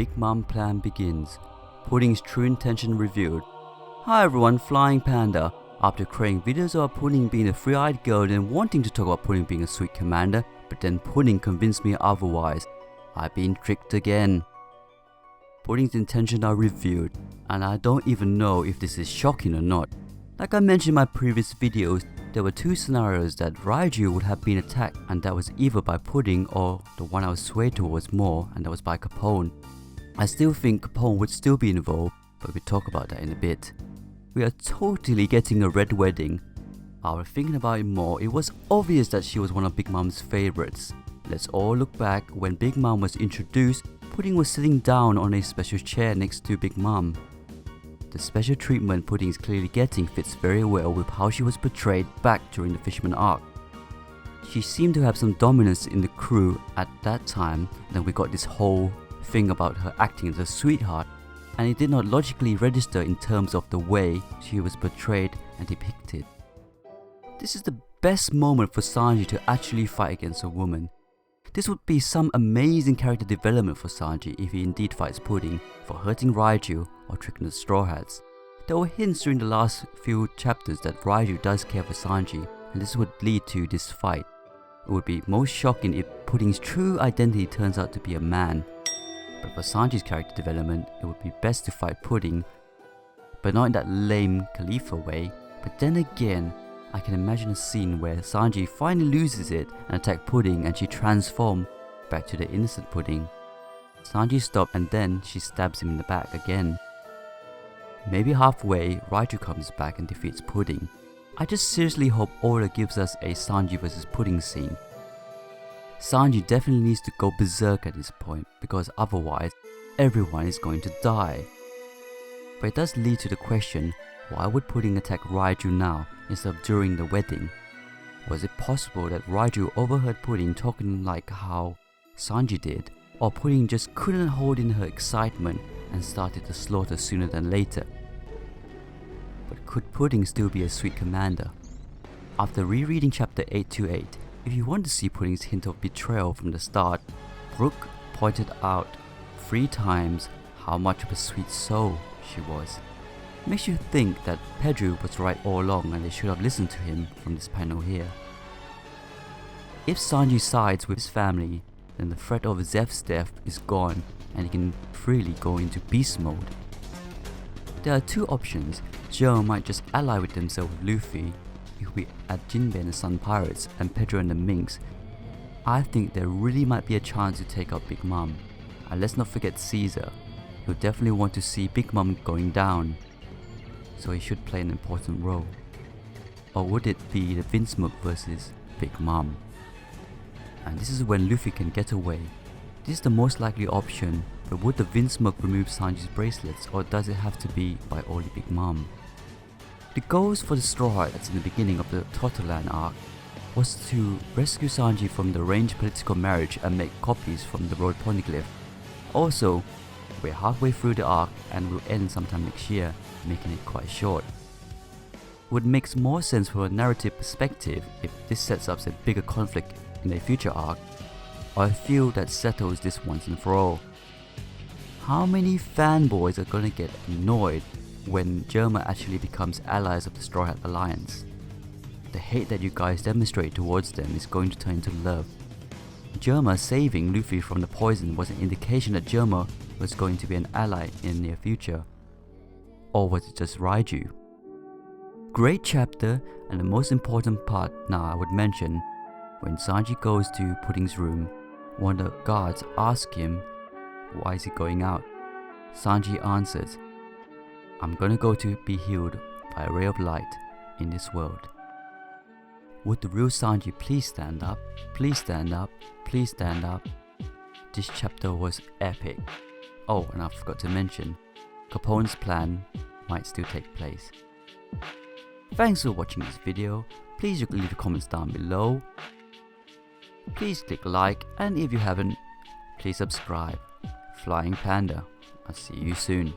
Big Mom plan begins. Pudding's true intention revealed. Hi everyone, Flying Panda. After creating videos about Pudding being a free-eyed girl and wanting to talk about Pudding being a sweet commander, but then Pudding convinced me otherwise. I've been tricked again. Pudding's intentions are revealed, and I don't even know if this is shocking or not. Like I mentioned in my previous videos, there were two scenarios that Raiju would have been attacked, and that was either by Pudding or the one I was swayed towards more, and that was by Capone. I still think Capone would still be involved, but we'll talk about that in a bit. We are totally getting a red wedding. After thinking about it more, it was obvious that she was one of Big Mom's favorites. Let's all look back. When Big Mom was introduced, Pudding was sitting down on a special chair next to Big Mom. The special treatment Pudding is clearly getting fits very well with how she was portrayed back during the Fisherman arc. She seemed to have some dominance in the crew at that time, and then we got this whole thing about her acting as a sweetheart, and it did not logically register in terms of the way she was portrayed and depicted. This is the best moment for Sanji to actually fight against a woman. This would be some amazing character development for Sanji if he indeed fights Pudding for hurting Raiju or tricking the Straw Hats. There were hints during the last few chapters that Raiju does care for Sanji, and this would lead to this fight. It would be most shocking if Pudding's true identity turns out to be a man. But for Sanji's character development, it would be best to fight Pudding, but not in that lame Khalifa way. But then again, I can imagine a scene where Sanji finally loses it and attacks Pudding, and she transforms back to the innocent Pudding. Sanji stops and then she stabs him in the back again. Maybe halfway, Raiju comes back and defeats Pudding. I just seriously hope Oda gives us a Sanji vs Pudding scene. Sanji definitely needs to go berserk at this point, because otherwise everyone is going to die. But it does lead to the question, why would Pudding attack Raiju now instead of during the wedding? Was it possible that Raiju overheard Pudding talking like how Sanji did, or Pudding just couldn't hold in her excitement and started to slaughter sooner than later? But could Pudding still be a sweet commander? After rereading chapter 828, if you want to see Pudding's hint of betrayal from the start, Brooke pointed out 3 times how much of a sweet soul she was. Makes you think that Pedro was right all along and they should have listened to him from this panel here. If Sanji sides with his family, then the threat of Zeph's death is gone and he can freely go into beast mode. There are 2 options. Joe might just ally with himself with Luffy if we add Jinbei and the Sun Pirates and Pedro and the Minks. I think there really might be a chance to take out Big Mom. And let's not forget Caesar. He'll definitely want to see Big Mom going down, so he should play an important role. Or would it be the Vinsmoke versus Big Mom? And this is when Luffy can get away. This is the most likely option, but would the Vinsmoke remove Sanji's bracelets, or does it have to be by only Big Mom? The goals for the Straw Hats in the beginning of the Totoland arc was to rescue Sanji from the arranged political marriage and make copies from the Road Poneglyph. Also, we're halfway through the arc and will end sometime next year, making it quite short. It would make more sense from a narrative perspective if this sets up a bigger conflict in a future arc, or I feel that settles this once and for all. How many fanboys are gonna get annoyed when Germa actually becomes allies of the Straw Hat Alliance? The hate that you guys demonstrate towards them is going to turn into love. Germa saving Luffy from the poison was an indication that Germa was going to be an ally in the near future. Or was it just Raiju? Great chapter, and the most important part now I would mention, when Sanji goes to Pudding's room, one of the guards asks him why is he going out. Sanji answers, I'm gonna go to be healed by a ray of light in this world. Would the real Sanji please stand up? Please stand up. Please stand up. This chapter was epic. Oh, and I forgot to mention, Capone's plan might still take place. Thanks for watching this video. Please leave your comments down below. Please click like, and if you haven't, please subscribe. Flying Panda. I'll see you soon.